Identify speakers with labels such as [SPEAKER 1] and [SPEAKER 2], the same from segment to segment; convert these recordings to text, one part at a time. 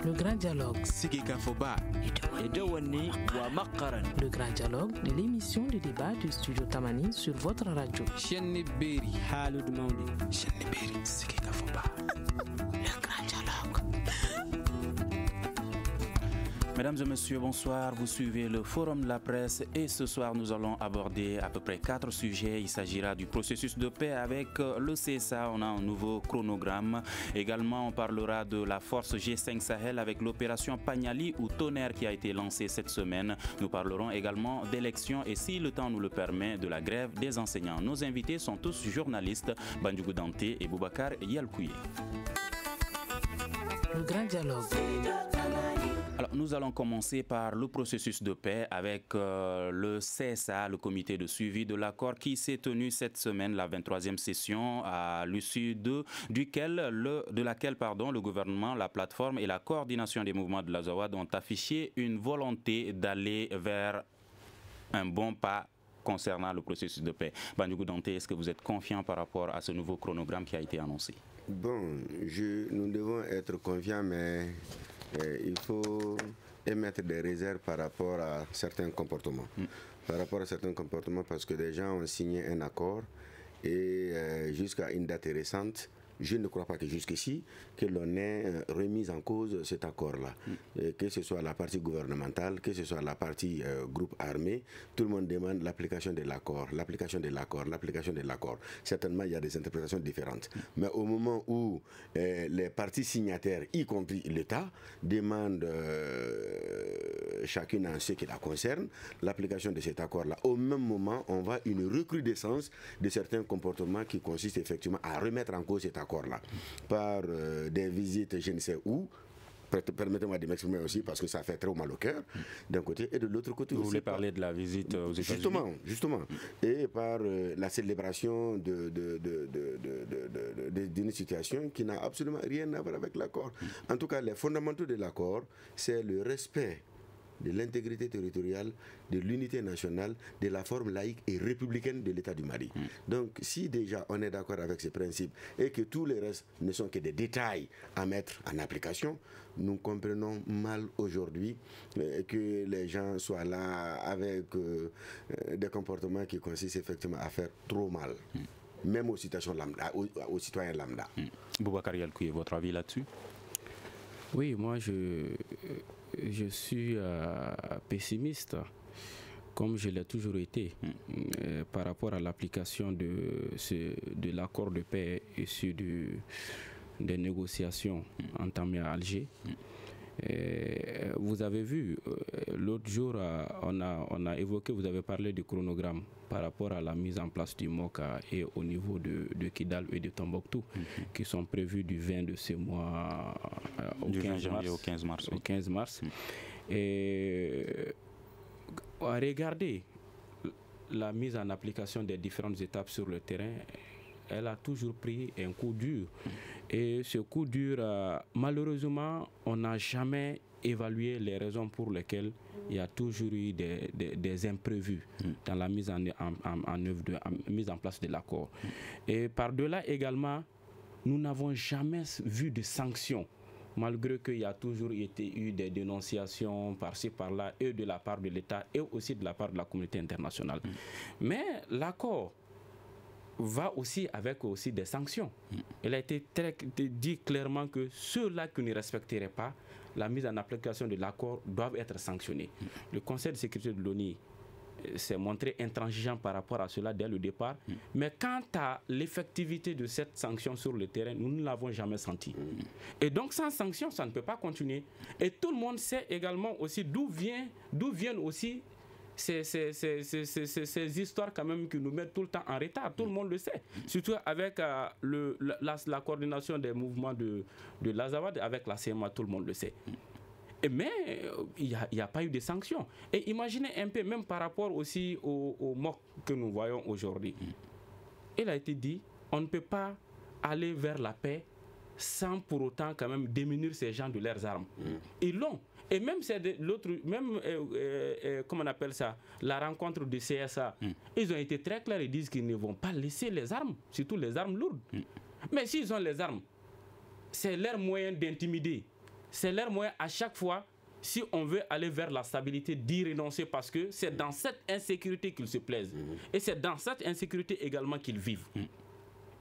[SPEAKER 1] Le grand dialogue. Le grand dialogue de l'émission de débat du studio Tamani sur votre radio. Le grand dialogue.
[SPEAKER 2] Mesdames et messieurs, bonsoir. Vous suivez le Forum de la presse et ce soir nous allons aborder à peu près 4 sujets. Il s'agira du processus de paix avec le CSA. On a un nouveau chronogramme. Également, on parlera de la force G5 Sahel avec l'opération Pagnali ou Tonnerre qui a été lancée cette semaine. Nous parlerons également d'élections et si le temps nous le permet, de la grève des enseignants. Nos invités sont tous journalistes, Bandjougou Dante et Boubacar Yalkouye.
[SPEAKER 1] Le grand dialogue.
[SPEAKER 2] Alors, nous allons commencer par le processus de paix avec le CSA, le comité de suivi de l'accord qui s'est tenu cette semaine, la 23e session, à l'issue de laquelle le gouvernement, la plateforme et la coordination des mouvements de l'Azawad ont affiché une volonté d'aller vers un bon pas concernant le processus de paix. Bandjougou Dante, est-ce que vous êtes confiant par rapport à ce nouveau chronogramme qui a été annoncé?
[SPEAKER 3] Bon, nous devons être confiants, mais il faut émettre des réserves par rapport à certains comportements. Par rapport à certains comportements, parce que des gens ont signé un accord et jusqu'à une date récente, je ne crois pas que jusqu'ici, que l'on ait remis en cause cet accord-là. Que ce soit la partie gouvernementale, que ce soit la partie groupe armé, tout le monde demande l'application de l'accord, l'application de l'accord, l'application de l'accord. Certainement, il y a des interprétations différentes. Mais au moment où les parties signataires, y compris l'État, demandent chacune en ce qui la concerne, l'application de cet accord-là, au même moment, on voit une recrudescence de certains comportements qui consistent effectivement à remettre en cause cet accord-là par des visites je ne sais où. Permettez-moi de m'exprimer aussi parce que ça fait très mal au cœur d'un côté et de l'autre côté.
[SPEAKER 2] Vous voulez parler de la visite aux États-Unis?
[SPEAKER 3] Justement. Et par la célébration d'une situation qui n'a absolument rien à voir avec l'accord. En tout cas, les fondamentaux de l'accord, c'est le respect de l'intégrité territoriale, de l'unité nationale, de la forme laïque et républicaine de l'État du Mali. Donc, si déjà on est d'accord avec ces principes et que tous les restes ne sont que des détails à mettre en application, nous comprenons mal aujourd'hui que les gens soient là avec des comportements qui consistent effectivement à faire trop mal. Même aux citoyens lambda.
[SPEAKER 2] Boubacar Yalkouye, votre avis là-dessus?
[SPEAKER 4] Oui, moi je suis pessimiste, comme je l'ai toujours été, par rapport à l'application de l'accord de paix issu des négociations entamées à Alger. Vous avez vu, l'autre jour, on a évoqué, vous avez parlé du chronogramme par rapport à la mise en place du MOCA et au niveau de Kidal et de Tombouctou, qui sont prévus du 20 de ce mois
[SPEAKER 2] du 20 janvier au 15 mars.
[SPEAKER 4] Au 15 mars. Et regardez la mise en application des différentes étapes sur le terrain. Elle a toujours pris un coup dur. Et ce coup dur, malheureusement, on n'a jamais évalué les raisons pour lesquelles il y a toujours eu des imprévus dans la mise en place de l'accord. Et par-delà également, nous n'avons jamais vu de sanctions, malgré qu'il y a toujours eu des dénonciations par-ci, par-là, et de la part de l'État, et aussi de la part de la communauté internationale. Mais l'accord va aussi avec des sanctions. Il a été dit clairement que ceux-là qui ne respecteraient pas la mise en application de l'accord doivent être sanctionnés. Le Conseil de sécurité de l'ONU s'est montré intransigeant par rapport à cela dès le départ. Mais quant à l'effectivité de cette sanction sur le terrain, nous ne l'avons jamais senti. Et donc sans sanction, ça ne peut pas continuer. Et tout le monde sait également aussi d'où viennent aussi ces histoires quand même qui nous mettent tout le temps en retard. Tout le monde le sait. Surtout avec la coordination des mouvements de l'Azawad, avec la CMA, tout le monde le sait. Mais il n'y a pas eu de sanctions. Et imaginez un peu, même par rapport aussi au MOC que nous voyons aujourd'hui. Il a été dit, on ne peut pas aller vers la paix sans pour autant quand même diminuer ces gens de leurs armes. Ils l'ont. Et même comment on appelle ça, la rencontre du CSA, ils ont été très clairs, ils disent qu'ils ne vont pas laisser les armes, surtout les armes lourdes. Mais s'ils ont les armes, c'est leur moyen d'intimider. c'est leur moyen à chaque fois, si on veut aller vers la stabilité, d'y renoncer parce que c'est dans cette insécurité qu'ils se plaisent. Et c'est dans cette insécurité également qu'ils vivent.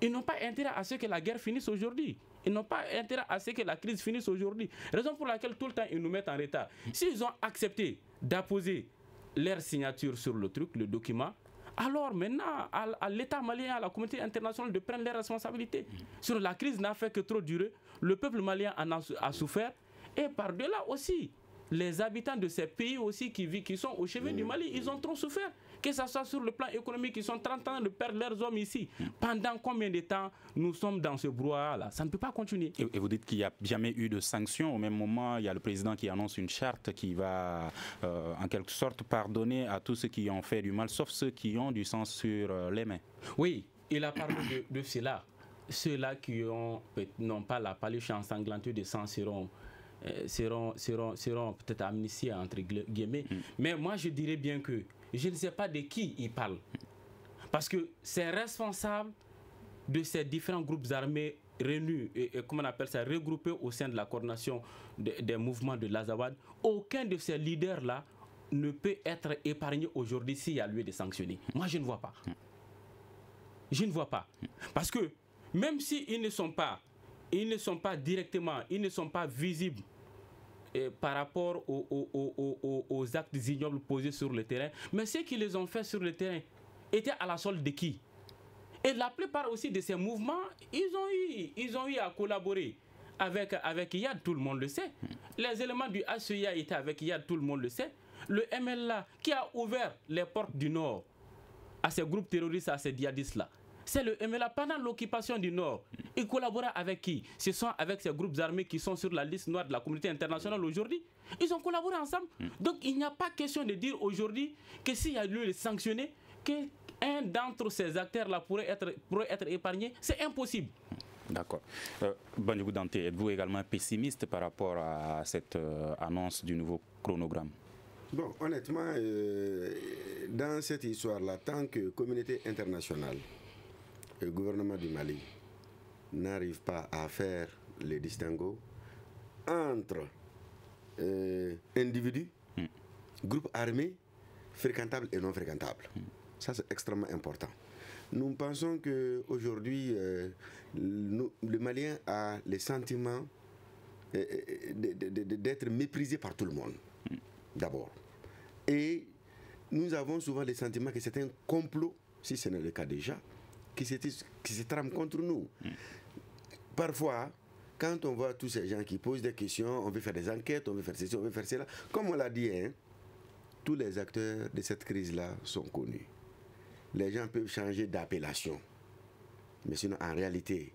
[SPEAKER 4] Ils n'ont pas intérêt à ce que la guerre finisse aujourd'hui. Ils n'ont pas intérêt à ce que la crise finisse aujourd'hui. Raison pour laquelle tout le temps ils nous mettent en retard. S'ils ont accepté d'apposer leur signature sur le truc, le document, alors maintenant à l'État malien, à la communauté internationale de prendre leurs responsabilités. Sur la crise n'a fait que trop durer. Le peuple malien en a souffert. Et par-delà aussi, les habitants de ces pays aussi qui sont au chevet du Mali, ils ont trop souffert. Que ce soit sur le plan économique, ils sont 30 ans de perdre leurs hommes ici. Pendant combien de temps nous sommes dans ce brouhaha-là? Ça ne peut pas continuer.
[SPEAKER 2] Et vous dites qu'il n'y a jamais eu de sanctions. Au même moment, il y a le président qui annonce une charte qui va en quelque sorte pardonner à tous ceux qui ont fait du mal, sauf ceux qui ont du sang sur les mains.
[SPEAKER 4] Oui, il a parlé de cela. Ceux-là qui n'ont pas la paluche ensanglantée de sang seront peut-être amnistiés entre guillemets. Mais moi je dirais bien que je ne sais pas de qui il parle. Parce que c'est responsable de ces différents groupes armés réunis et comment on appelle ça, regroupés au sein de la coordination des mouvements de l'Azawad. Aucun de ces leaders-là ne peut être épargné aujourd'hui s'il y a lieu de sanctionner. Moi je ne vois pas. Je ne vois pas. Parce que même s'ils ne sont pas directement, ils ne sont pas visibles par rapport aux actes ignobles posés sur le terrain, mais ceux qui les ont fait sur le terrain étaient à la solde de qui? Et la plupart aussi de ces mouvements, ils ont eu à collaborer avec Yad, tout le monde le sait. Les éléments du HCIA étaient avec Yad, tout le monde le sait. Le MLA qui a ouvert les portes du Nord à ces groupes terroristes, à ces djihadistes-là, c'est le MLA pendant l'occupation du Nord. Ils collaboraient avec qui? Ce sont avec ces groupes armés qui sont sur la liste noire de la communauté internationale aujourd'hui. Ils ont collaboré ensemble. Donc il n'y a pas question de dire aujourd'hui que s'il y a lieu de sanctionner, qu'un d'entre ces acteurs-là pourrait être épargné. C'est impossible.
[SPEAKER 2] D'accord. Bandibou Dante, êtes-vous également pessimiste par rapport à cette annonce du nouveau chronogramme?
[SPEAKER 3] Bon, honnêtement, dans cette histoire-là, tant que communauté internationale, le gouvernement du Mali n'arrive pas à faire les distinguos entre individus, groupes armés, fréquentables et non fréquentables. Ça, c'est extrêmement important. Nous pensons qu'aujourd'hui, le Malien a le sentiment d'être méprisé par tout le monde, d'abord. Et nous avons souvent le sentiment que c'est un complot, si ce n'est le cas déjà, qui se trame contre nous. Parfois, quand on voit tous ces gens qui posent des questions, on veut faire des enquêtes, on veut faire ceci, on veut faire cela. Comme on l'a dit, tous les acteurs de cette crise-là sont connus. Les gens peuvent changer d'appellation. Mais sinon, en réalité,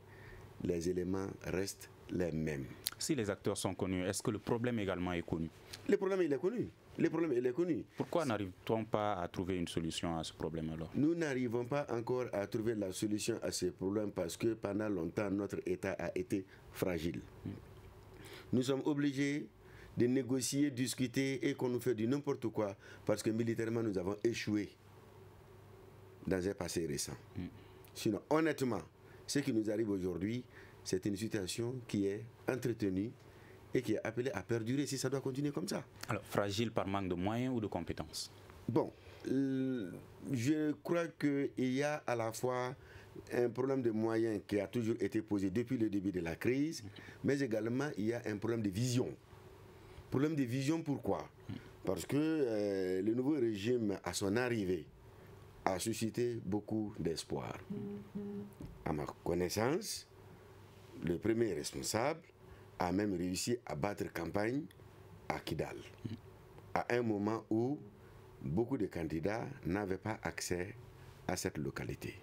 [SPEAKER 3] les éléments restent les mêmes.
[SPEAKER 2] Si les acteurs sont connus, est-ce que le problème également est connu?
[SPEAKER 3] Le problème, il est connu. Le problème, il est connu.
[SPEAKER 2] Pourquoi n'arrive-t-on pas à trouver une solution à ce problème-là?
[SPEAKER 3] Nous n'arrivons pas encore à trouver la solution à ce problème parce que pendant longtemps, notre État a été fragile. Nous sommes obligés de négocier, discuter et qu'on nous fait du n'importe quoi parce que militairement, nous avons échoué dans un passé récent. Sinon, honnêtement, ce qui nous arrive aujourd'hui, c'est une situation qui est entretenue et qui est appelée à perdurer si ça doit continuer comme ça. Alors,
[SPEAKER 2] fragile par manque de moyens ou de compétences?
[SPEAKER 3] Bon, je crois qu'il y a à la fois un problème de moyens qui a toujours été posé depuis le début de la crise, mais également il y a un problème de vision. Problème de vision, pourquoi? Parce que le nouveau régime, à son arrivée, a suscité beaucoup d'espoir. À ma connaissance, le premier responsable a même réussi à battre campagne à Kidal, à un moment où beaucoup de candidats n'avaient pas accès à cette localité.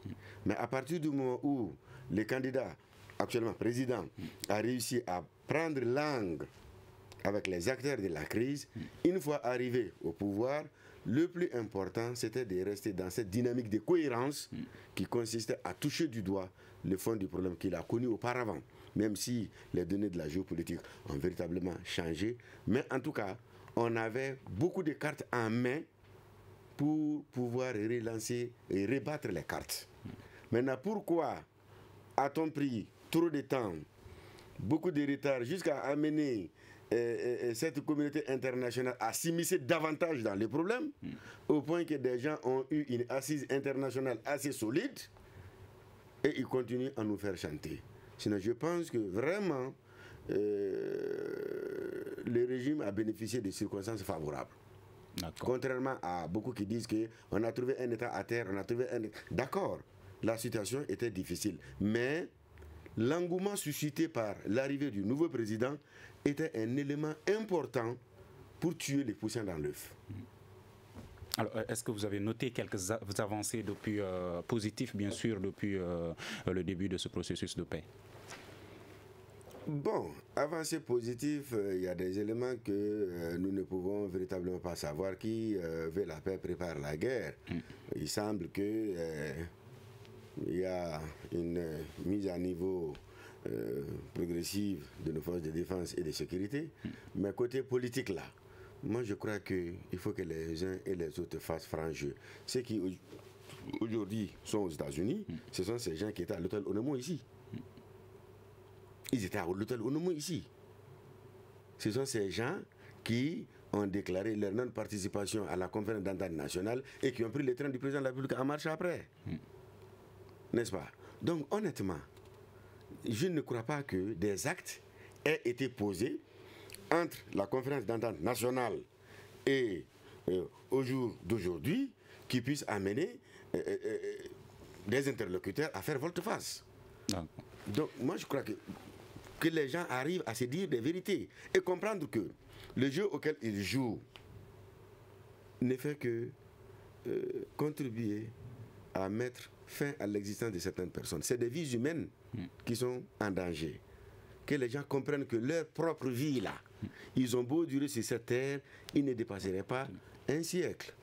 [SPEAKER 3] Mais à partir du moment où le candidat, actuellement président, a réussi à prendre langue avec les acteurs de la crise, une fois arrivé au pouvoir, le plus important, c'était de rester dans cette dynamique de cohérence qui consistait à toucher du doigt le fond du problème qu'il a connu auparavant, même si les données de la géopolitique ont véritablement changé. Mais en tout cas, on avait beaucoup de cartes en main pour pouvoir relancer et rebattre les cartes. Maintenant, pourquoi a-t-on pris trop de temps, beaucoup de retard, jusqu'à amener cette communauté internationale à s'immiscer davantage dans les problèmes, au point que des gens ont eu une assise internationale assez solide, et ils continuent à nous faire chanter. Sinon, je pense que vraiment, le régime a bénéficié de circonstances favorables. Contrairement à beaucoup qui disent qu'on a trouvé un État à terre, on a trouvé un... D'accord, la situation était difficile, mais l'engouement suscité par l'arrivée du nouveau président était un élément important pour tuer les poussins dans l'œuf.
[SPEAKER 2] Alors, est-ce que vous avez noté quelques avancées depuis, positives, bien sûr, depuis le début de ce processus de paix?
[SPEAKER 3] Bon, avancées positives, il y a des éléments que nous ne pouvons véritablement pas savoir. Qui veut la paix prépare la guerre. Il semble que il y a une mise à niveau progressive de nos forces de défense et de sécurité. Mais côté politique là, moi je crois qu'il faut que les uns et les autres fassent franc jeu. Ceux qui aujourd'hui sont aux États-Unis, ce sont ces gens qui étaient à l'hôtel Onomo ici. Ils étaient à l'hôtel Onomo ici. Ce sont ces gens qui ont déclaré leur non-participation à la conférence d'entente nationale et qui ont pris le train du président de la République en marche après. N'est-ce pas? Donc honnêtement, je ne crois pas que des actes aient été posés entre la conférence d'entente nationale et au jour d'aujourd'hui qui puissent amener des interlocuteurs à faire volte-face. Donc moi je crois que les gens arrivent à se dire des vérités et comprendre que le jeu auquel ils jouent ne fait que contribuer à mettre fin à l'existence de certaines personnes. C'est des vies humaines qui sont en danger. Que les gens comprennent que leur propre vie là, ils ont beau durer sur cette terre, ils ne dépasseraient pas un siècle.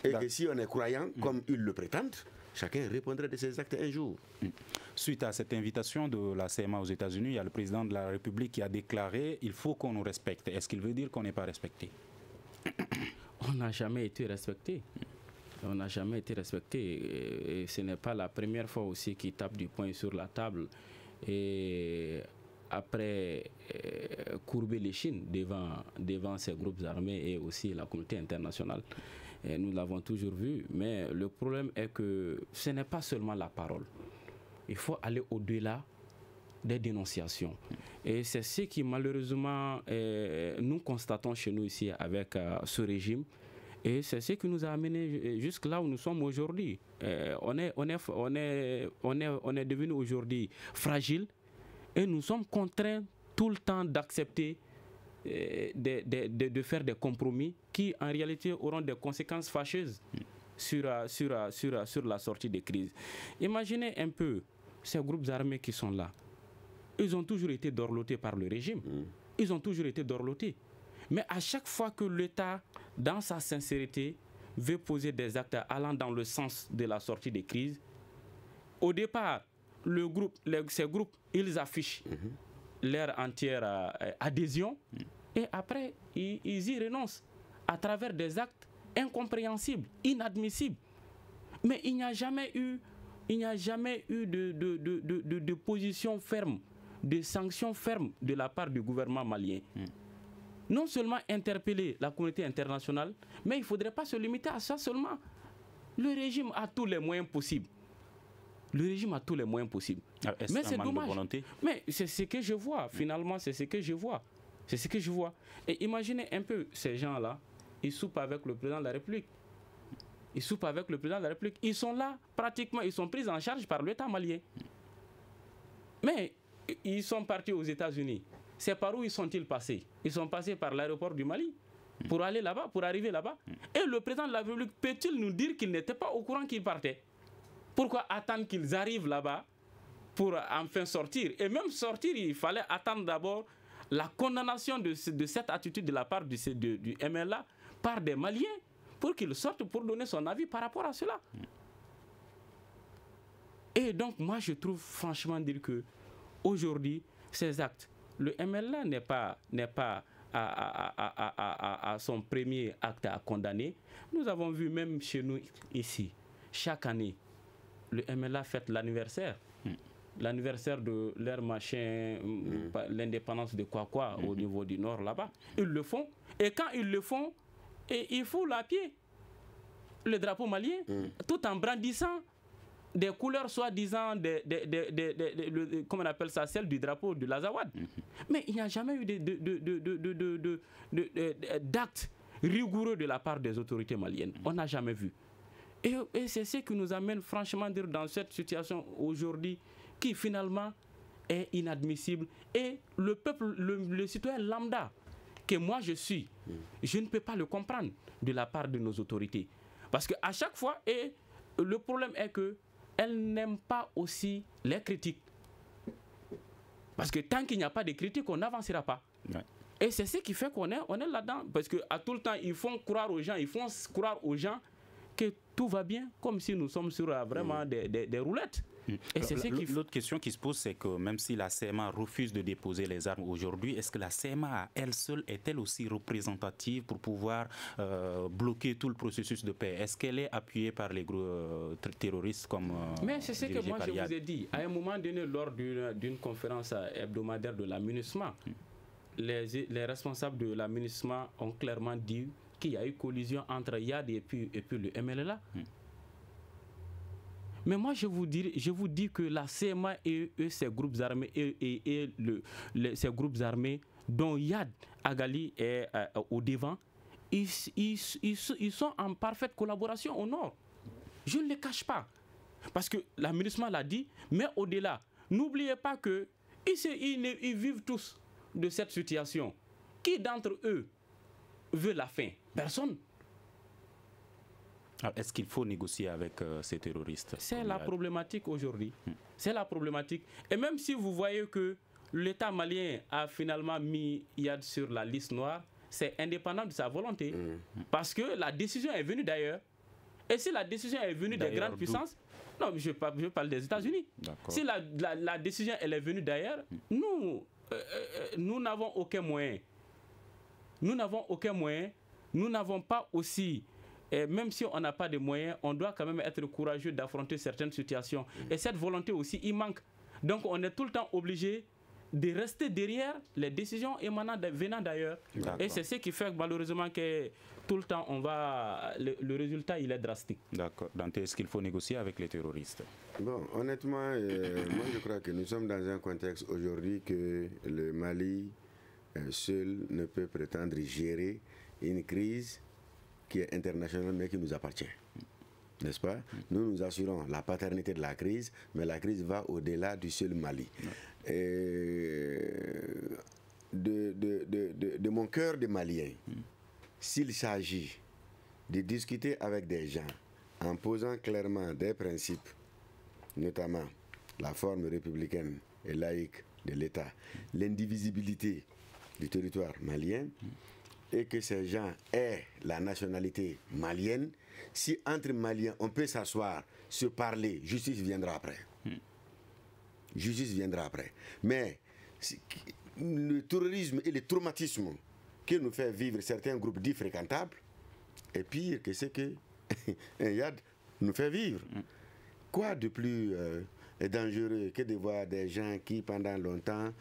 [SPEAKER 3] Et que si on est croyant, comme ils le prétendent, chacun répondrait de ses actes un jour.
[SPEAKER 2] Suite à cette invitation de la CMA aux États-Unis, il y a le président de la République qui a déclaré « il faut qu'on nous respecte ». Est-ce qu'il veut dire qu'on n'est pas respecté?
[SPEAKER 4] On n'a jamais été respecté. On n'a jamais été respecté. Et ce n'est pas la première fois aussi qu'il tape du poing sur la table. Et après courber les chines devant ces groupes armés et aussi la communauté internationale. Et nous l'avons toujours vu. Mais le problème est que ce n'est pas seulement la parole. Il faut aller au-delà des dénonciations. Et c'est ce qui malheureusement nous constatons chez nous ici avec ce régime. Et c'est ce qui nous a amené jusque là où nous sommes aujourd'hui. On est devenu aujourd'hui fragile et nous sommes contraints tout le temps d'accepter de faire des compromis qui en réalité auront des conséquences fâcheuses sur la sortie des crises. Imaginez un peu ces groupes armés qui sont là. Ils ont toujours été dorlotés par le régime. Ils ont toujours été dorlotés. Mais à chaque fois que l'État, dans sa sincérité, veut poser des actes allant dans le sens de la sortie des crises, au départ, ces groupes, ils affichent leur entière adhésion et après, ils y renoncent à travers des actes incompréhensibles, inadmissibles. Mais il n'y a jamais eu de position ferme, de sanctions fermes de la part du gouvernement malien. Non seulement interpeller la communauté internationale, mais il ne faudrait pas se limiter à ça seulement. Le régime a tous les moyens possibles. Le régime a tous les moyens possibles. Mais c'est dommage. Mais c'est ce que je vois. Finalement, c'est ce que je vois. C'est ce que je vois. Et imaginez un peu ces gens-là, ils soupent avec le président de la République. Ils soupent avec le président de la République. Ils sont là, pratiquement, ils sont pris en charge par l'État malien. Mais ils sont partis aux États-Unis. C'est par où ils sont-ils passés? Ils sont passés par l'aéroport du Mali pour aller là-bas, pour arriver là-bas. Et le président de la République peut-il nous dire qu'il n'était pas au courant qu'ils partaient? Pourquoi attendre qu'ils arrivent là-bas pour enfin sortir? Et même sortir, il fallait attendre d'abord la condamnation de cette attitude de la part du MLA par des Maliens pour qu'il sorte pour donner son avis par rapport à cela. Et donc, moi, je trouve franchement dire que aujourd'hui, ces actes, le MLA n'est pas à son premier acte à condamner. Nous avons vu même chez nous ici, chaque année, le MLA fête l'anniversaire l'anniversaire de leur machin, l'indépendance de quoi au niveau du nord là-bas. Ils le font. Et quand ils le font, ils foulent à pied le drapeau malien, tout en brandissant des couleurs soi-disant, comment on appelle ça, celle du drapeau de l'Azawad. Mais il n'y a jamais eu d'actes rigoureux de la part des autorités maliennes. On n'a jamais vu. Et c'est ce qui nous amène franchement à dire dans cette situation aujourd'hui qui finalement est inadmissible. Et le peuple, le citoyen lambda que moi je suis, je ne peux pas le comprendre de la part de nos autorités. Parce qu'à chaque fois, et le problème est qu'elles n'aiment pas aussi les critiques. Parce que tant qu'il n'y a pas de critiques, on n'avancera pas. Ouais. Et c'est ce qui fait qu'on est là-dedans. Parce qu'à tout le temps, ils font croire aux gens que tout va bien, comme si nous sommes sur vraiment des roulettes. Et c'est ce qui...
[SPEAKER 2] L'autre question qui se pose, c'est que même si la CMA refuse de déposer les armes aujourd'hui, est-ce que la CMA, elle seule, est-elle aussi représentative pour pouvoir bloquer tout le processus de paix? Est-ce qu'elle est appuyée par les groupes terroristes comme...
[SPEAKER 4] Mais c'est ce que moi je vous ai dit. À un moment donné, lors d'une conférence hebdomadaire de la MINUSMA, les responsables de la MINUSMA ont clairement dit qu'il y a eu collision entre YAD et puis le MLLA. Mais moi, je vous dis que la CMA et ces groupes armés ces groupes armés dont Yad Agali est au devant, ils sont en parfaite collaboration au nord. Je ne les cache pas. Parce que la MINUSMA l'a dit, mais au-delà, n'oubliez pas qu'ils vivent tous de cette situation. Qui d'entre eux veut la fin? Personne.
[SPEAKER 2] Est-ce qu'il faut négocier avec ces terroristes?
[SPEAKER 4] C'est la problématique aujourd'hui. C'est la problématique. Et même si vous voyez que l'État malien a finalement mis Yad sur la liste noire, c'est indépendant de sa volonté. Parce que la décision est venue d'ailleurs. Et si la décision est venue des grandes puissances, non, je parle des États-Unis. Si la décision elle est venue d'ailleurs, nous n'avons aucun moyen. Nous n'avons aucun moyen. Nous n'avons pas aussi... Et même si on n'a pas de moyens, on doit quand même être courageux d'affronter certaines situations. Et cette volonté aussi, il manque. Donc on est tout le temps obligé de rester derrière les décisions venant d'ailleurs. Et c'est ce qui fait malheureusement que tout le temps, le résultat, il est drastique.
[SPEAKER 2] D'accord. Dante, est-ce qu'il faut négocier avec les terroristes?
[SPEAKER 3] Bon, honnêtement, moi je crois que nous sommes dans un contexte aujourd'hui que le Mali seul ne peut prétendre gérer une crise qui est international mais qui nous appartient, n'est-ce pas? Nous assurons la paternité de la crise, mais la crise va au-delà du seul Mali. De mon cœur de Malien, s'il s'agit de discuter avec des gens en posant clairement des principes, notamment la forme républicaine et laïque de l'État, l'indivisibilité du territoire malien, et que ces gens aient la nationalité malienne, si entre Maliens on peut s'asseoir, se parler, justice viendra après. Justice viendra après. Mais le terrorisme et le traumatisme que nous fait vivre certains groupes dits fréquentables est pire que ce que un YAD nous fait vivre. Quoi de plus dangereux que de voir des gens qui pendant longtemps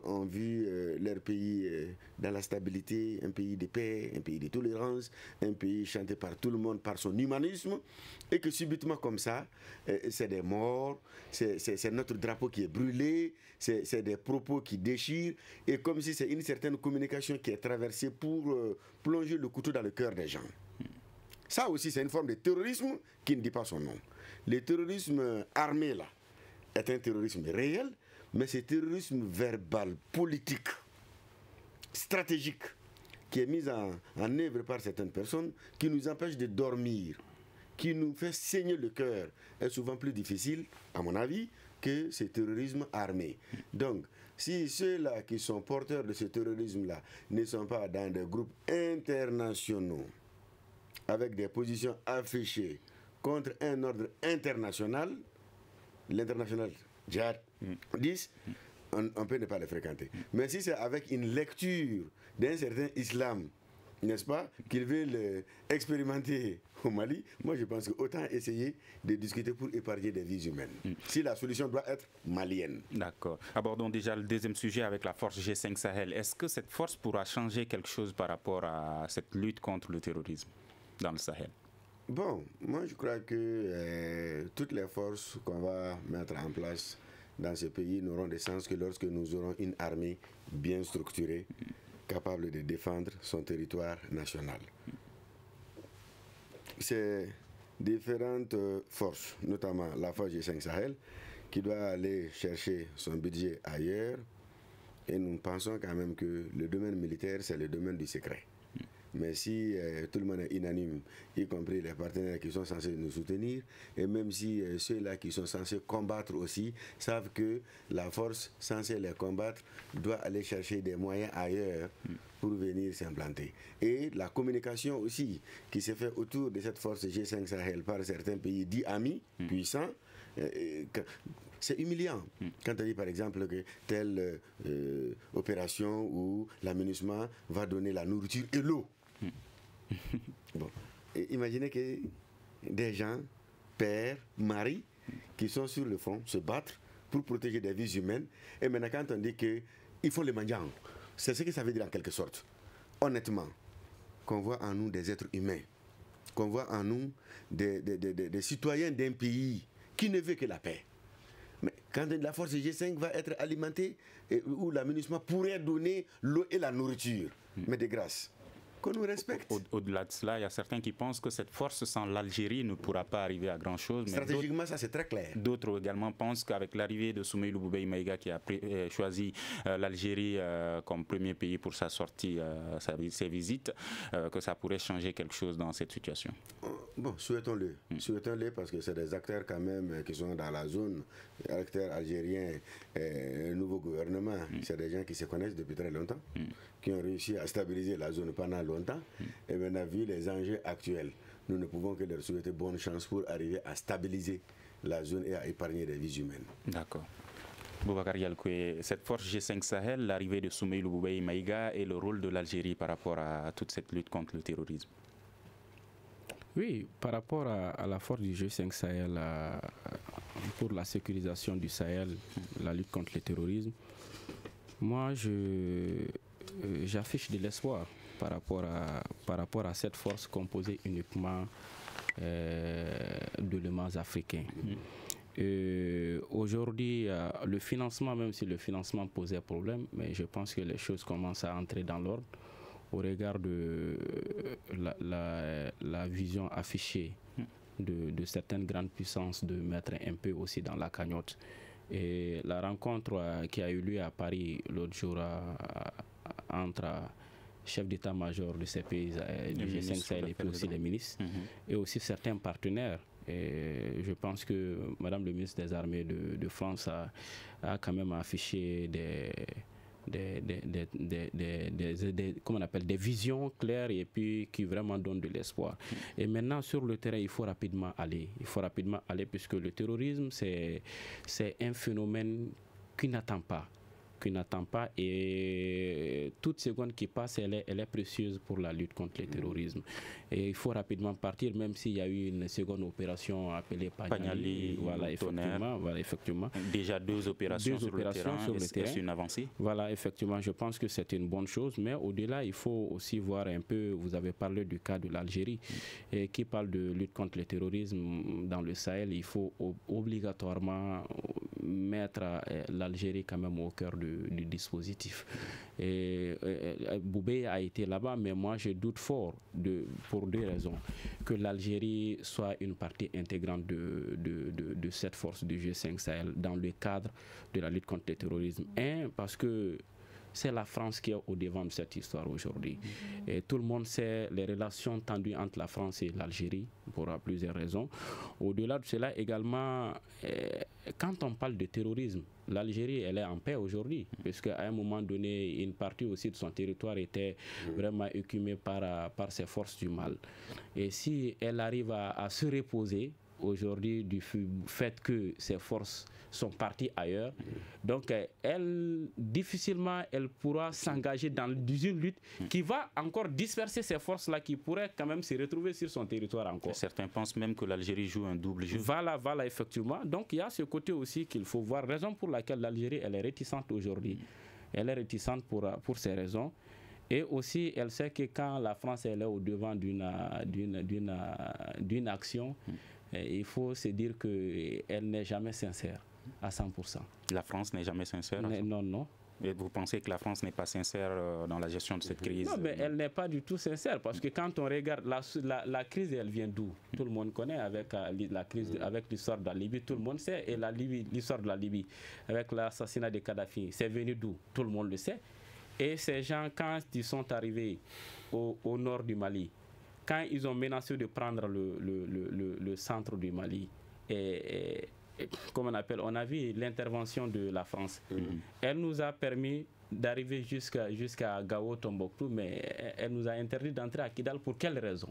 [SPEAKER 3] ont vu leur pays dans la stabilité, un pays de paix, un pays de tolérance, un pays chanté par tout le monde par son humanisme, et que subitement comme ça, c'est des morts, c'est notre drapeau qui est brûlé, c'est des propos qui déchirent, et comme si c'est une certaine communication qui est traversée pour plonger le couteau dans le cœur des gens. Ça aussi, c'est une forme de terrorisme qui ne dit pas son nom. Le terrorisme armé, là, est un terrorisme réel, mais c'est terrorisme verbal, politique, stratégique, qui est mis en œuvre par certaines personnes, qui nous empêche de dormir, qui nous fait saigner le cœur, est souvent plus difficile, à mon avis, que ce terrorisme armé. Donc, si ceux-là qui sont porteurs de ce terrorisme-là ne sont pas dans des groupes internationaux, avec des positions affichées contre un ordre international, l'international djihad 10, on peut ne pas les fréquenter. Mais si c'est avec une lecture d'un certain islam n'est-ce pas, qu'ils veulent expérimenter au Mali, moi je pense qu'autant essayer de discuter pour épargner des vies humaines. Si la solution doit être malienne.
[SPEAKER 2] D'accord. Abordons déjà le deuxième sujet avec la force G5 Sahel. Est-ce que cette force pourra changer quelque chose par rapport à cette lutte contre le terrorisme dans le Sahel?
[SPEAKER 3] Bon, moi je crois que toutes les forces qu'on va mettre en place dans ce pays n'auront de sens que lorsque nous aurons une armée bien structurée, capable de défendre son territoire national. Ces différentes forces, notamment la force G5 Sahel, qui doit aller chercher son budget ailleurs, et nous pensons quand même que le domaine militaire, c'est le domaine du secret. Mais si tout le monde est unanime, y compris les partenaires qui sont censés nous soutenir, et même si ceux-là qui sont censés combattre aussi savent que la force censée les combattre doit aller chercher des moyens ailleurs pour venir s'implanter. Et la communication aussi qui se fait autour de cette force G5 Sahel par certains pays dits amis, puissants, c'est humiliant. Quand on dit par exemple que telle opération où l'aménagement va donner la nourriture et l'eau. Bon. Et imaginez que des gens, pères, maris, qui sont sur le front, se battent pour protéger des vies humaines. Et maintenant, quand on dit qu'il faut les mendiants, c'est ce que ça veut dire en quelque sorte. Honnêtement, qu'on voit en nous des êtres humains, qu'on voit en nous des citoyens d'un pays qui ne veut que la paix. Mais quand la force G5 va être alimentée, où l'aménagement pourrait donner l'eau et la nourriture, mais de grâce, qu'on nous respecte.
[SPEAKER 2] Au-delà de cela, il y a certains qui pensent que cette force sans l'Algérie ne pourra pas arriver à grand-chose.
[SPEAKER 3] Stratégiquement, ça c'est très clair.
[SPEAKER 2] D'autres également pensent qu'avec l'arrivée de Soumeylou Boubèye Maïga, qui a choisi l'Algérie comme premier pays pour sa sortie, ses visites, que ça pourrait changer quelque chose dans cette situation.
[SPEAKER 3] Bon, souhaitons-le. Souhaitons-le parce que c'est des acteurs quand même qui sont dans la zone, acteurs algériens, un nouveau gouvernement. C'est des gens qui se connaissent depuis très longtemps, qui ont réussi à stabiliser la zone pendant longtemps. Et maintenant, vu les enjeux actuels, nous ne pouvons que leur souhaiter bonne chance pour arriver à stabiliser la zone et à épargner des vies humaines.
[SPEAKER 2] D'accord. Boubacar Yalkoué, cette force G5 Sahel, l'arrivée de Soumeylou Boubèye Maïga et le rôle de l'Algérie par rapport à toute cette lutte contre le terrorisme.
[SPEAKER 4] Oui, par rapport à la force du G5 Sahel pour la sécurisation du Sahel, la lutte contre le terrorisme, moi j'affiche de l'espoir par rapport à cette force composée uniquement d'éléments africains. Aujourd'hui, le financement, même si le financement posait problème, mais je pense que les choses commencent à entrer dans l'ordre au regard de la vision affichée de certaines grandes puissances de mettre un peu aussi dans la cagnotte. Et la rencontre qui a eu lieu à Paris l'autre jour entre chefs d'état-major de ces pays, du G5 Sahel et puis aussi les ministres, et aussi certains partenaires. Et je pense que Madame le ministre des Armées de France a quand même affiché comment on appelle, des visions claires et puis qui vraiment donnent de l'espoir. Et maintenant, sur le terrain, il faut rapidement aller. Il faut rapidement aller puisque le terrorisme, c'est un phénomène qui n'attend pas. Et toute seconde qui passe, elle est précieuse pour la lutte contre le terrorisme. Et il faut rapidement partir, même s'il y a eu une seconde opération appelée Pagnali. Voilà, effectivement.
[SPEAKER 2] Déjà deux opérations sur le terrain. Est-ce une avancée? Voilà,
[SPEAKER 4] effectivement, je pense que c'est une bonne chose. Mais au-delà, il faut aussi voir un peu, vous avez parlé du cas de l'Algérie, qui parle de lutte contre le terrorisme dans le Sahel. Il faut obligatoirement mettre l'Algérie quand même au cœur du dispositif. Boubèye a été là-bas, mais moi je doute fort pour deux raisons. Que l'Algérie soit une partie intégrante de cette force du G5 Sahel dans le cadre de la lutte contre le terrorisme. Parce que c'est la France qui est au devant de cette histoire aujourd'hui. Et tout le monde sait les relations tendues entre la France et l'Algérie pour plusieurs raisons. Au-delà de cela également, quand on parle de terrorisme, l'Algérie, elle est en paix aujourd'hui, puisqu'à un moment donné, une partie aussi de son territoire était vraiment écumée par ces forces du mal. Et si elle arrive à se reposer, aujourd'hui du fait que ses forces sont parties ailleurs. Donc, difficilement, elle pourra s'engager dans une lutte qui va encore disperser ces forces-là, qui pourraient quand même se retrouver sur son territoire encore.
[SPEAKER 2] Certains pensent même que l'Algérie joue un double jeu.
[SPEAKER 4] Voilà, effectivement. Donc, il y a ce côté aussi qu'il faut voir. Raison pour laquelle l'Algérie, elle est réticente aujourd'hui. Elle est réticente pour ces raisons. Et aussi, elle sait que quand la France elle est au devant d'une action, il faut se dire qu'elle n'est jamais sincère à 100%.
[SPEAKER 2] La France n'est jamais sincère?
[SPEAKER 4] Non.
[SPEAKER 2] Et vous pensez que la France n'est pas sincère dans la gestion de cette crise?
[SPEAKER 4] Non, mais elle n'est pas du tout sincère, parce que quand on regarde la crise, elle vient d'où? Tout le monde connaît avec la crise, avec l'histoire de la Libye, tout le monde sait. Et l'histoire de la Libye, avec l'assassinat de Kadhafi, c'est venu d'où? Tout le monde le sait. Et ces gens, quand ils sont arrivés au nord du Mali, quand ils ont menacé de prendre le centre du Mali, comme on a vu l'intervention de la France. Elle nous a permis d'arriver jusqu'à Gao, Tombouctou, mais elle nous a interdit d'entrer à Kidal. Pour quelle raison?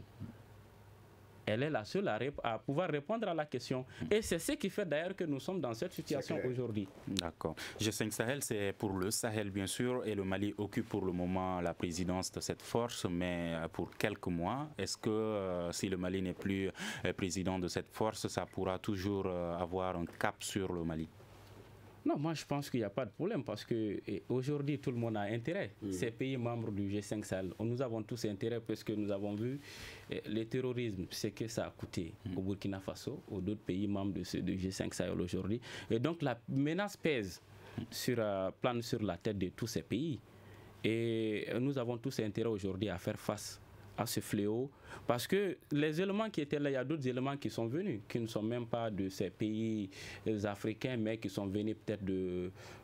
[SPEAKER 4] Elle est la seule à pouvoir répondre à la question. Et c'est ce qui fait d'ailleurs que nous sommes dans cette situation aujourd'hui.
[SPEAKER 2] D'accord. G5 Sahel, c'est pour le Sahel, bien sûr, et le Mali occupe pour le moment la présidence de cette force, mais pour quelques mois. Est-ce que si le Mali n'est plus président de cette force, ça pourra toujours avoir un cap sur le Mali?
[SPEAKER 4] Non, moi je pense qu'il n'y a pas de problème parce qu'aujourd'hui tout le monde a intérêt. Ces pays membres du G5 Sahel, nous avons tous intérêt parce que nous avons vu le terrorisme, ce que ça a coûté au Burkina Faso, aux d'autres pays membres du G5 Sahel aujourd'hui. Et donc la menace pèse plane sur la tête de tous ces pays. Et nous avons tous intérêt aujourd'hui à faire face à ce fléau, parce que les éléments qui étaient là, il y a d'autres éléments qui sont venus, qui ne sont même pas de ces pays africains, mais qui sont venus peut-être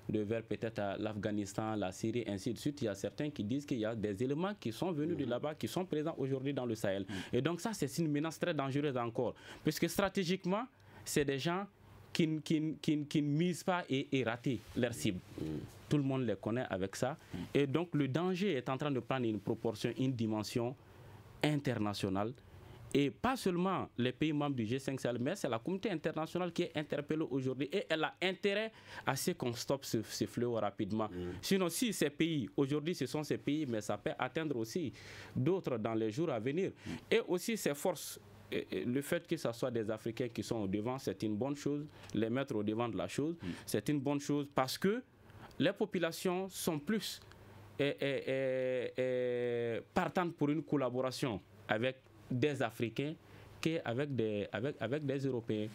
[SPEAKER 4] vers peut-être l'Afghanistan, la Syrie, ainsi de suite. Il y a certains qui disent qu'il y a des éléments qui sont venus de là-bas, qui sont présents aujourd'hui dans le Sahel. Et donc ça, c'est une menace très dangereuse encore, puisque stratégiquement, c'est des gens qui ne misent pas et ratent leur cible. Tout le monde les connaît avec ça. Et donc le danger est en train de prendre une proportion, une dimension internationale, et pas seulement les pays membres du G5 Sahel, mais c'est la communauté internationale qui est interpellée aujourd'hui, et elle a intérêt à ce qu'on stoppe ce fléau rapidement. Sinon, si ces pays, aujourd'hui ce sont ces pays, mais ça peut atteindre aussi d'autres dans les jours à venir. Et aussi ces forces, le fait que ce soit des Africains qui sont au devant, c'est une bonne chose. Les mettre au devant de la chose, c'est une bonne chose, parce que les populations sont plus partantes pour une collaboration avec des Africains qu'avec des Européens.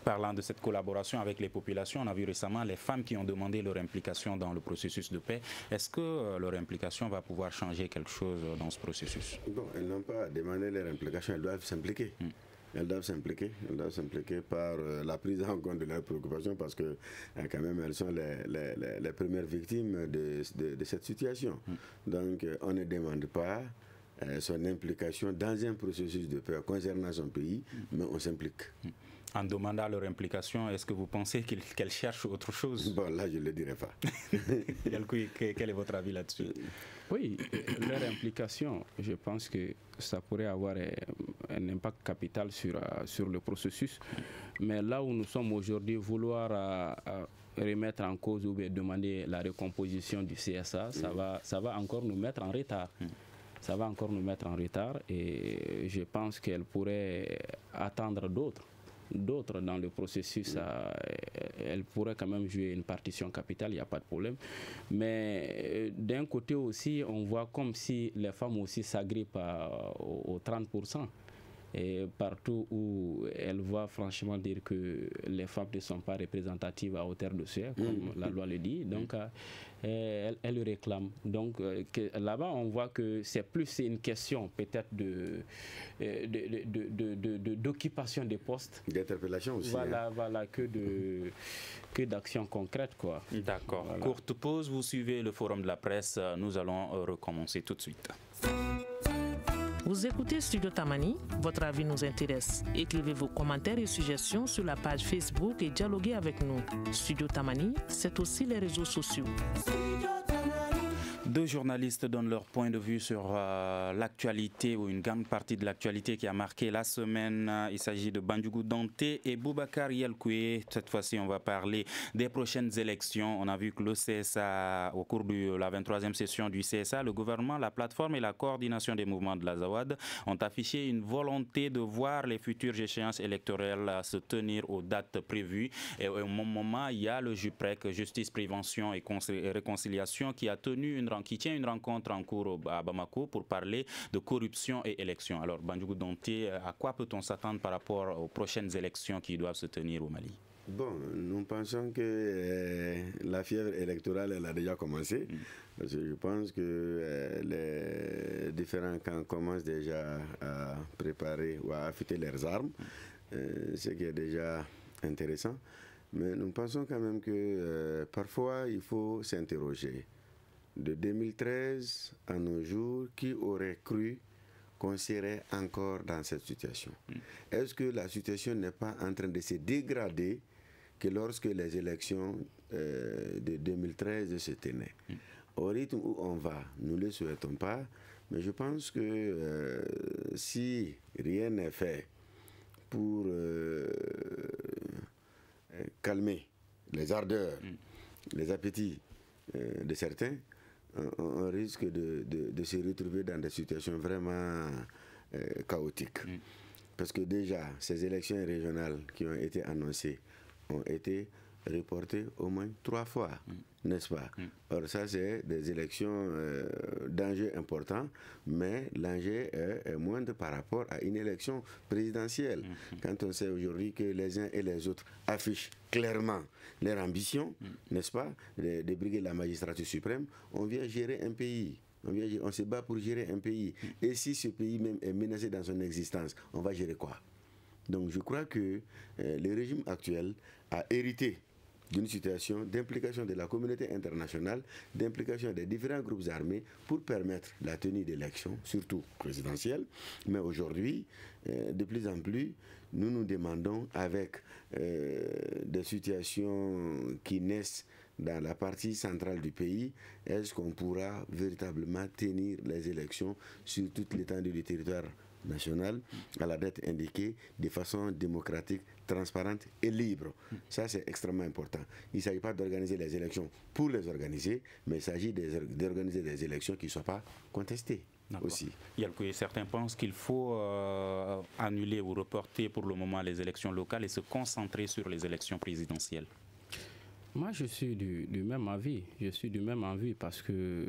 [SPEAKER 2] Parlant de cette collaboration avec les populations, on a vu récemment les femmes qui ont demandé leur implication dans le processus de paix. Est-ce que leur implication va pouvoir changer quelque chose dans ce processus?
[SPEAKER 3] Bon, elles n'ont pas demandé leur implication, elles doivent s'impliquer. Elles doivent s'impliquer par la prise en compte de leurs préoccupations, parce que quand même elles sont les premières victimes de cette situation. Donc on ne demande pas son implication dans un processus de paix concernant son pays, mais on s'implique.
[SPEAKER 2] En demandant leur implication, est-ce que vous pensez qu'elles cherchent autre chose?
[SPEAKER 3] Bon, là je ne le dirai pas.
[SPEAKER 2] Quel est votre avis là-dessus?
[SPEAKER 4] Oui, leur implication, je pense que ça pourrait avoir un impact capital sur le processus. Mais là où nous sommes aujourd'hui, vouloir remettre en cause ou bien demander la recomposition du CSA, ça va encore nous mettre en retard. Ça va encore nous mettre en retard, et je pense qu'elle pourrait attendre d'autres dans le processus. Elle pourrait quand même jouer une partition capitale, il n'y a pas de problème. Mais d'un côté aussi, on voit comme si les femmes aussi s'agrippent aux 30%. Et partout où elle voit franchement dire que les femmes ne sont pas représentatives à hauteur de soi, comme la loi le dit, donc elle le réclame. Donc là-bas, on voit que c'est plus une question peut-être d'occupation des postes.
[SPEAKER 3] D'interpellation aussi.
[SPEAKER 4] Voilà, que d'actions concrètes, quoi.
[SPEAKER 2] D'accord. Voilà. Courte pause, vous suivez le forum de la presse. Nous allons recommencer tout de suite.
[SPEAKER 1] Vous écoutez Studio Tamani, votre avis nous intéresse. Écrivez vos commentaires et suggestions sur la page Facebook et dialoguez avec nous. Studio Tamani, c'est aussi les réseaux sociaux.
[SPEAKER 2] Deux journalistes donnent leur point de vue sur l'actualité ou une grande partie de l'actualité qui a marqué la semaine. Il s'agit de Bandjougou Dante et Boubacar Yelkoué. Cette fois-ci, on va parler des prochaines élections. On a vu que le CSA, au cours de la 23e session du CSA, le gouvernement, la plateforme et la coordination des mouvements de l'Azawad ont affiché une volonté de voir les futures échéances électorales se tenir aux dates prévues. Et au moment, il y a le JUPREC, Justice, Prévention et Réconciliation, qui tient une rencontre en cours à Bamako pour parler de corruption et élections. Alors, Bandjougou Dante, à quoi peut-on s'attendre par rapport aux prochaines élections qui doivent se tenir au Mali?
[SPEAKER 3] Bon, nous pensons que la fièvre électorale, elle a déjà commencé. Parce que je pense que les différents camps commencent déjà à préparer ou à affûter leurs armes, ce qui est déjà intéressant. Mais nous pensons quand même que parfois, il faut s'interroger. De 2013 à nos jours, qui aurait cru qu'on serait encore dans cette situation? Est-ce que la situation n'est pas en train de se dégrader que lorsque les élections de 2013 se tenaient? Au rythme où on va, nous ne le souhaitons pas, mais je pense que si rien n'est fait pour calmer les ardeurs, les appétits de certains, on risque de se retrouver dans des situations vraiment chaotiques. Parce que déjà, ces élections régionales qui ont été annoncées ont été reportées au moins 3 fois, n'est-ce pas? Or, ça, c'est des élections d'enjeux importants, mais l'enjeu est moindre par rapport à une élection présidentielle. Quand on sait aujourd'hui que les uns et les autres affichent clairement leur ambition, n'est-ce pas, de briguer la magistrature suprême, on vient gérer un pays. On se bat pour gérer un pays. Et si ce pays même est menacé dans son existence, on va gérer quoi? Donc je crois que le régime actuel a hérité d'une situation d'implication de la communauté internationale, d'implication des différents groupes armés pour permettre la tenue d'élections, surtout présidentielles. Mais aujourd'hui, de plus en plus, nous nous demandons, avec des situations qui naissent dans la partie centrale du pays, est-ce qu'on pourra véritablement tenir les élections sur toute l'étendue du territoire national à la date indiquée de façon démocratique, transparente et libre. Ça, c'est extrêmement important. Il ne s'agit pas d'organiser les élections pour les organiser, mais il s'agit d'organiser des élections qui ne soient pas contestées aussi.
[SPEAKER 2] Certains pensent qu'il faut annuler ou reporter pour le moment les élections locales et se concentrer sur les élections présidentielles.
[SPEAKER 4] Moi, je suis du même avis. Je suis du même avis parce que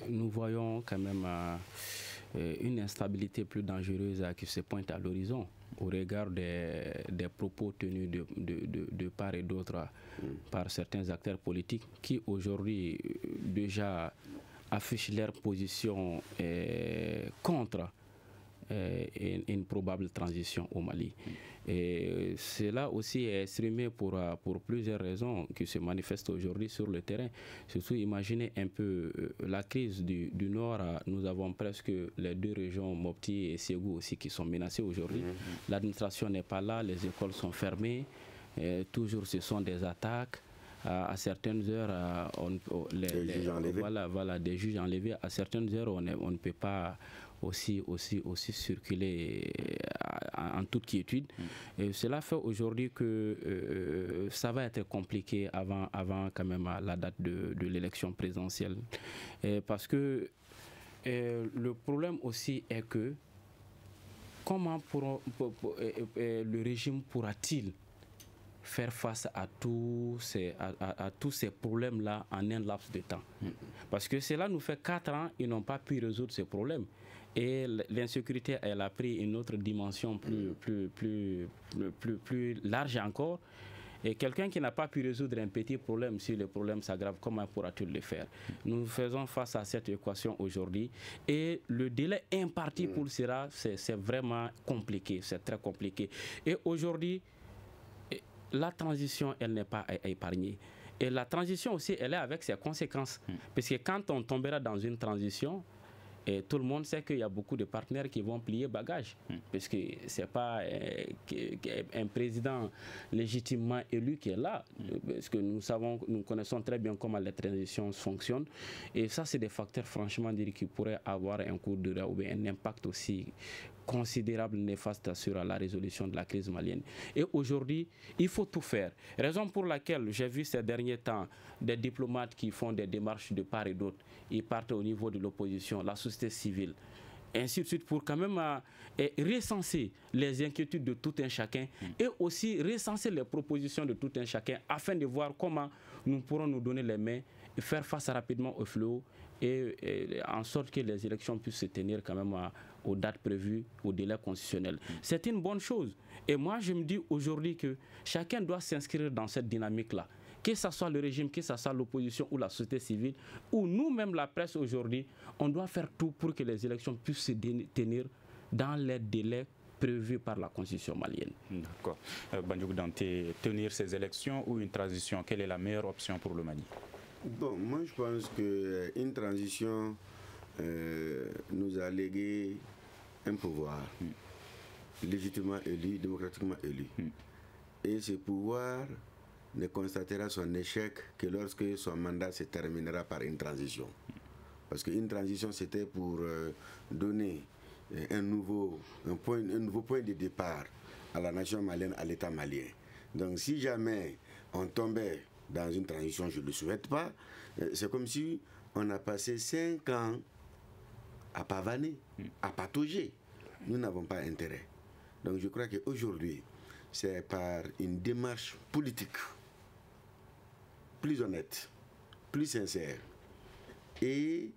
[SPEAKER 4] nous voyons quand même une instabilité plus dangereuse qui se pointe à l'horizon au regard des propos tenus de part et d'autre par certains acteurs politiques qui aujourd'hui déjà affichent leur position contre une probable transition au Mali. Et cela aussi est exprimé pour plusieurs raisons qui se manifestent aujourd'hui sur le terrain. Surtout, imaginez un peu la crise du Nord. Nous avons presque les 2 régions, Mopti et Ségou aussi, qui sont menacées aujourd'hui. L'administration n'est pas là, les écoles sont fermées. Toujours, ce sont des attaques. À certaines heures, des juges enlevés. À certaines heures, on ne peut pas aussi circuler en toute quiétude. Et cela fait aujourd'hui que ça va être compliqué avant quand même la date de l'élection présidentielle. Parce que le problème aussi est que comment le régime pourra-t-il faire face à tous ces problèmes-là en un laps de temps? Parce que cela nous fait 4 ans, ils n'ont pas pu résoudre ces problèmes. Et l'insécurité, elle a pris une autre dimension plus large encore. Et quelqu'un qui n'a pas pu résoudre un petit problème, si le problème s'aggrave, comment pourra-t-il le faire? Nous faisons face à cette équation aujourd'hui. Et le délai imparti pour cela, c'est vraiment compliqué, c'est très compliqué. Et aujourd'hui, la transition, elle n'est pas épargnée. Et la transition aussi, elle est avec ses conséquences. Parce que quand on tombera dans une transition, Et tout le monde sait qu'il y a beaucoup de partenaires qui vont plier bagage, parce que ce n'est pas un président légitimement élu qui est là, parce que nous connaissons très bien comment les transitions fonctionnent. Et ça, c'est des facteurs, franchement, qui pourraient avoir un coup de ou bien un impact aussi considérable, néfaste sur la résolution de la crise malienne. Et aujourd'hui, il faut tout faire. Raison pour laquelle j'ai vu ces derniers temps des diplomates qui font des démarches de part et d'autre. Ils partent au niveau de l'opposition, la société civile, ainsi de suite, pour quand même recenser les inquiétudes de tout un chacun et aussi recenser les propositions de tout un chacun afin de voir comment nous pourrons nous donner les mains et faire face rapidement au fléau et en sorte que les élections puissent se tenir quand même aux dates prévues, au délai constitutionnel. C'est une bonne chose. Et moi, je me dis aujourd'hui que chacun doit s'inscrire dans cette dynamique-là. Que ce soit le régime, que ce soit l'opposition ou la société civile, ou nous-mêmes, la presse aujourd'hui, on doit faire tout pour que les élections puissent se tenir dans les délais prévus par la constitution malienne.
[SPEAKER 2] D'accord. Bandiouk Dante, tenir ces élections ou une transition, quelle est la meilleure option pour le Mali?
[SPEAKER 3] Bon, moi je pense qu'une transition nous a légué un pouvoir légitimement élu, démocratiquement élu. Et ce pouvoir ne constatera son échec que lorsque son mandat se terminera par une transition. Parce qu'une transition, c'était pour donner un nouveau point de départ à la nation malienne, à l'État malien. Donc si jamais on tombait dans une transition, je ne le souhaite pas, c'est comme si on a passé 5 ans à pavaner, à patauger. Nous n'avons pas intérêt. Donc je crois qu'aujourd'hui, c'est par une démarche politique plus honnête, plus sincère et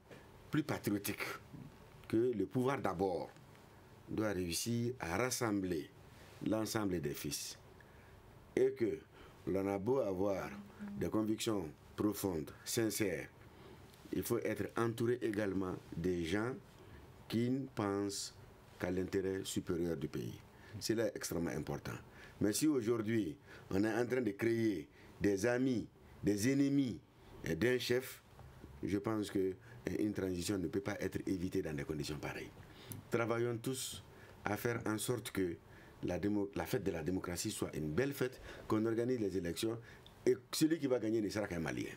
[SPEAKER 3] plus patriotique que le pouvoir d'abord doit réussir à rassembler l'ensemble des fils. Et que l'on a beau avoir des convictions profondes, sincères, il faut être entouré également des gens qui ne pensent qu'à l'intérêt supérieur du pays. C'est là extrêmement important. Mais si aujourd'hui, on est en train de créer des amis, des ennemis d'un chef, je pense qu'une transition ne peut pas être évitée dans des conditions pareilles. Travaillons tous à faire en sorte que la fête de la démocratie soit une belle fête, qu'on organise les élections et celui qui va gagner ne sera qu'un Malien.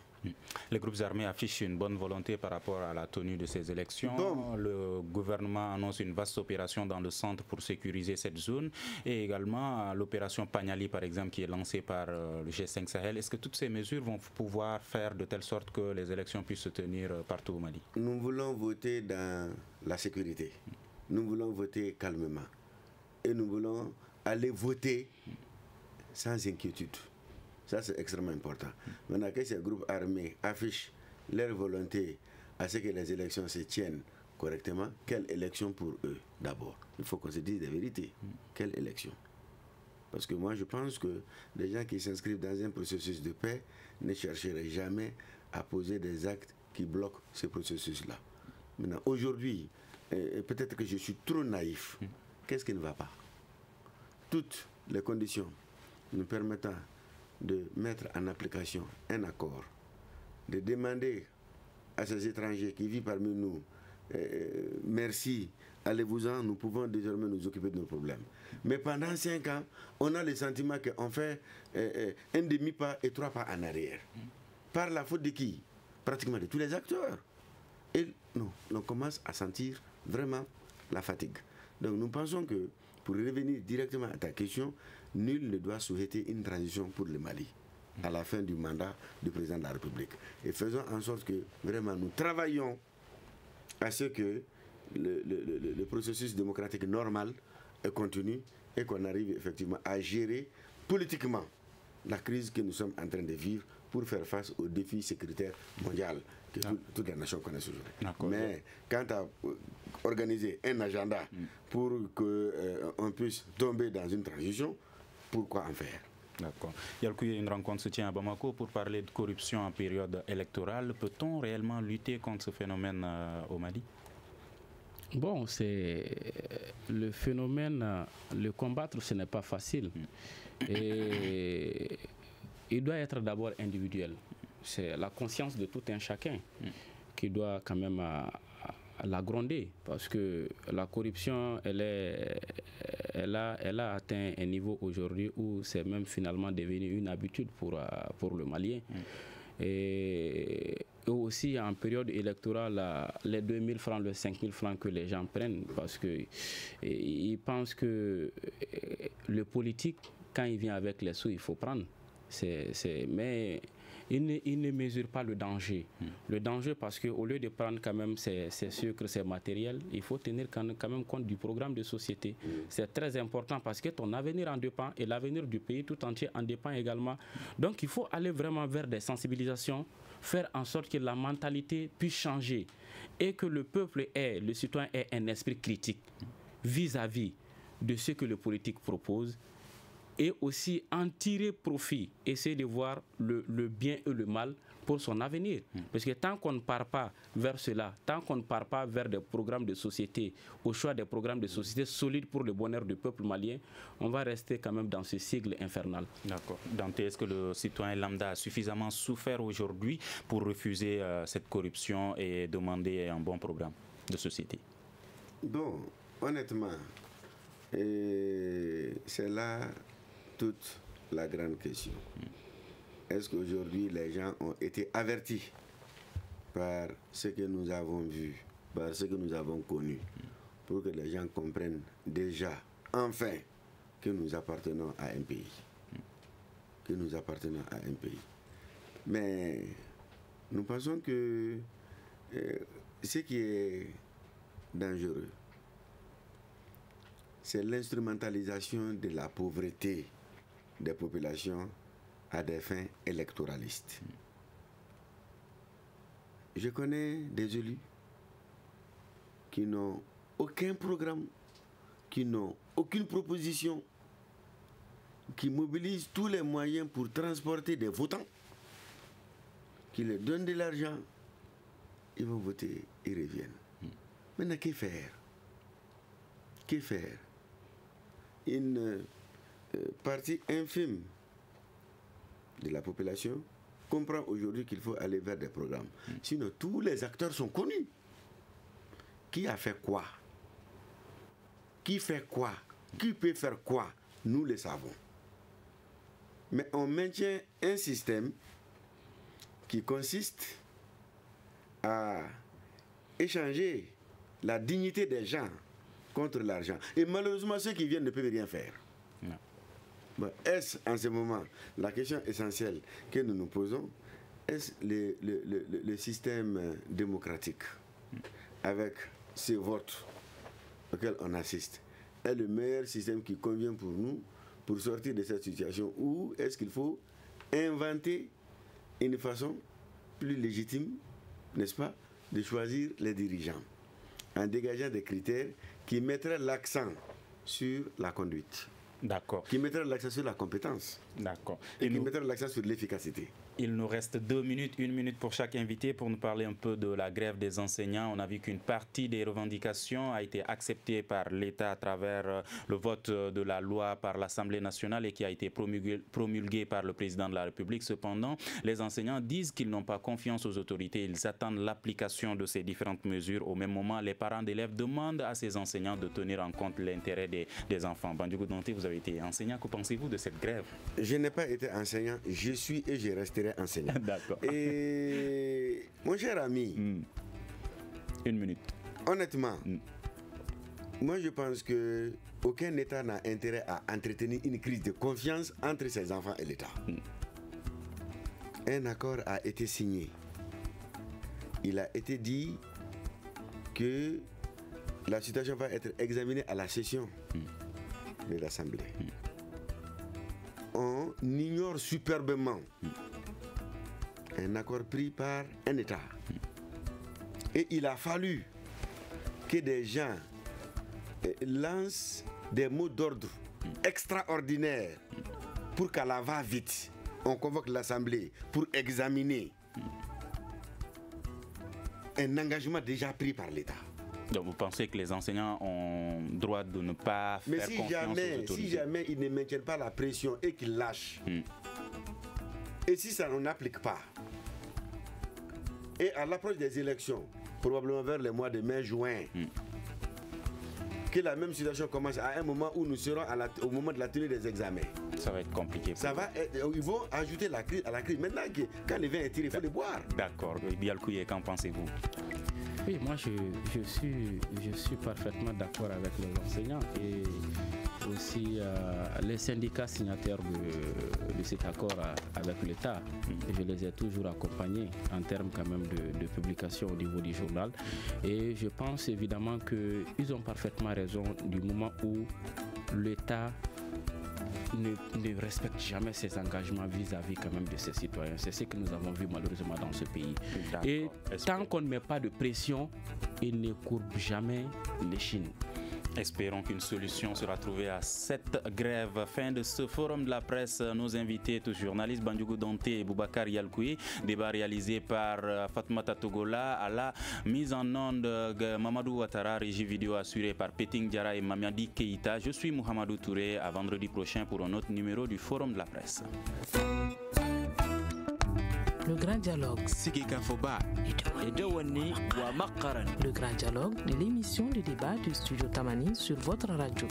[SPEAKER 2] Les groupes armés affichent une bonne volonté par rapport à la tenue de ces élections. Bon. Le gouvernement annonce une vaste opération dans le centre pour sécuriser cette zone et également l'opération Pagnali, par exemple, qui est lancée par le G5 Sahel. Est-ce que toutes ces mesures vont pouvoir faire de telle sorte que les élections puissent se tenir partout au Mali?
[SPEAKER 3] Nous voulons voter dans la sécurité. Nous voulons voter calmement. Et nous voulons aller voter sans inquiétude. Ça, c'est extrêmement important. Maintenant que ces groupes armés affichent leur volonté à ce que les élections se tiennent correctement, quelle élection pour eux d'abord? Il faut qu'on se dise des vérités. Quelle élection? Parce que moi, je pense que les gens qui s'inscrivent dans un processus de paix ne chercheraient jamais à poser des actes qui bloquent ce processus-là. Maintenant, aujourd'hui, peut-être que je suis trop naïf. Qu'est-ce qui ne va pas? Toutes les conditions nous permettant de mettre en application un accord, de demander à ces étrangers qui vivent parmi nous, merci, allez-vous-en, nous pouvons désormais nous occuper de nos problèmes. Mais pendant 5 ans, on a le sentiment qu'on fait un demi-pas et 3 pas en arrière. Par la faute de qui? Pratiquement de tous les acteurs. Et non, on commence à sentir vraiment la fatigue. Donc nous pensons que, pour revenir directement à ta question, nul ne doit souhaiter une transition pour le Mali à la fin du mandat du président de la République. Et faisons en sorte que vraiment nous travaillons à ce que le processus démocratique normal continue et qu'on arrive effectivement à gérer politiquement la crise que nous sommes en train de vivre pour faire face aux défis sécuritaires mondiaux que toutes les nations connaissent aujourd'hui. Mais quant à organiser un agenda pour qu'on puisse tomber dans une transition, pourquoi en faire?
[SPEAKER 2] D'accord. Une rencontre se tient à Bamako pour parler de corruption en période électorale. Peut-on réellement lutter contre ce phénomène au Mali?
[SPEAKER 4] Bon, c'est le phénomène, le combattre, ce n'est pas facile. Et il doit être d'abord individuel. C'est la conscience de tout un chacun qui doit quand même la gronder, parce que la corruption, elle a atteint un niveau aujourd'hui où c'est même finalement devenu une habitude pour le Malien. Et aussi en période électorale, les 2000 francs, les 5000 francs que les gens prennent, parce qu'ils pensent que le politique, quand il vient avec les sous, il faut prendre. Mais il ne mesure pas le danger. Le danger, parce qu'au lieu de prendre quand même ces sucres, ces matériels, il faut tenir quand même compte du programme de société. C'est très important parce que ton avenir en dépend et l'avenir du pays tout entier en dépend également. Donc il faut aller vraiment vers des sensibilisations, faire en sorte que la mentalité puisse changer et que le peuple le citoyen ait un esprit critique vis-à-vis de ce que le politique propose, et aussi en tirer profit, essayer de voir le bien et le mal pour son avenir. Parce que tant qu'on ne part pas vers cela, tant qu'on ne part pas vers des programmes de société, au choix des programmes de société solides pour le bonheur du peuple malien, on va rester quand même dans ce sigle infernal.
[SPEAKER 2] D'accord. Dante, est-ce que le citoyen lambda a suffisamment souffert aujourd'hui pour refuser cette corruption et demander un bon programme de société?
[SPEAKER 3] Bon, honnêtement, c'est là toute la grande question. Est-ce qu'aujourd'hui les gens ont été avertis par ce que nous avons vu, par ce que nous avons connu, pour que les gens comprennent déjà, enfin, que nous appartenons à un pays. Que nous appartenons à un pays. Mais nous pensons que ce qui est dangereux, c'est l'instrumentalisation de la pauvreté des populations à des fins électoralistes. Je connais des élus qui n'ont aucun programme, qui n'ont aucune proposition, qui mobilisent tous les moyens pour transporter des votants, qui leur donnent de l'argent, ils vont voter, ils reviennent. Maintenant, que faire? Que faire? Une partie infime de la population comprend aujourd'hui qu'il faut aller vers des programmes. Sinon, tous les acteurs sont connus. Qui a fait quoi? Qui fait quoi? Qui peut faire quoi? Nous le savons. Mais on maintient un système qui consiste à échanger la dignité des gens contre l'argent. Et malheureusement, ceux qui viennent ne peuvent rien faire. Bon, est-ce en ce moment la question essentielle que nous nous posons? Est-ce le système démocratique avec ces votes auxquels on assiste est le meilleur système qui convient pour nous pour sortir de cette situation, ou est-ce qu'il faut inventer une façon plus légitime, n'est-ce pas, de choisir les dirigeants en dégageant des critères qui mettraient l'accent sur la conduite?
[SPEAKER 2] D'accord.
[SPEAKER 3] Qui mettra l'accent sur la compétence.
[SPEAKER 2] D'accord.
[SPEAKER 3] Et qui mettra l'accent sur l'efficacité.
[SPEAKER 2] Il nous reste 2 minutes, 1 minute pour chaque invité pour nous parler un peu de la grève des enseignants. On a vu qu'une partie des revendications a été acceptée par l'État à travers le vote de la loi par l'Assemblée nationale et qui a été promulguée par le président de la République. Cependant, les enseignants disent qu'ils n'ont pas confiance aux autorités. Ils attendent l'application de ces différentes mesures. Au même moment, les parents d'élèves demandent à ces enseignants de tenir en compte l'intérêt des enfants. Bandjougou Dante, vous avez été enseignant. Que pensez-vous de cette grève?
[SPEAKER 3] Je n'ai pas été enseignant. Je suis et je resterai enseignant.
[SPEAKER 2] D'accord.
[SPEAKER 3] Et mon cher ami,
[SPEAKER 2] 1 minute.
[SPEAKER 3] Honnêtement, moi je pense que aucun État n'a intérêt à entretenir une crise de confiance entre ses enfants et l'État. Un accord a été signé. Il a été dit que la situation va être examinée à la session de l'Assemblée. On ignore superbement un accord pris par un État. Et il a fallu que des gens lancent des mots d'ordre extraordinaires pour qu'à la va-vite, on convoque l'Assemblée pour examiner un engagement déjà pris par l'État.
[SPEAKER 2] Donc vous pensez que les enseignants ont droit de ne pas faire confiance aux autorités?
[SPEAKER 3] Si jamais ils ne maintiennent pas la pression et qu'ils lâchent, et si ça n'applique pas, et à l'approche des élections, probablement vers les mois de mai-juin. Que la même situation commence à un moment où nous serons au moment de la tenue des examens.
[SPEAKER 2] Ça va être compliqué.
[SPEAKER 3] Ils vont ajouter à la crise. Maintenant, quand le vin est tiré, il faut le boire.
[SPEAKER 2] D'accord. Bialkouye, qu'en pensez-vous?
[SPEAKER 4] Oui, moi je suis parfaitement d'accord avec les enseignants et aussi les syndicats signataires de cet accord avec l'État. Je les ai toujours accompagnés en termes quand même de publication au niveau du journal. Et je pense évidemment qu'ils ont parfaitement raison du moment où l'État ne respecte jamais ses engagements vis-à-vis quand même de ses citoyens. C'est ce que nous avons vu malheureusement dans ce pays. Et tant qu'on ne met pas de pression, il ne courbe jamais l'échine.
[SPEAKER 2] Espérons qu'une solution sera trouvée à cette grève. Fin de ce forum de la presse. Nos invités, tous journalistes, Bandjougou Dante et Boubacar Yalkouye. Débat réalisé par Fatoumata Togola. À la mise en onde, Mamadou Ouattara. Régie vidéo assurée par Peting Diarra et Mamiadi Keïta. Je suis Mohamedou Touré. À vendredi prochain pour un autre numéro du forum de la presse.
[SPEAKER 1] Le grand dialogue. Le grand dialogue de l'émission de débat du studio Tamani sur votre radio.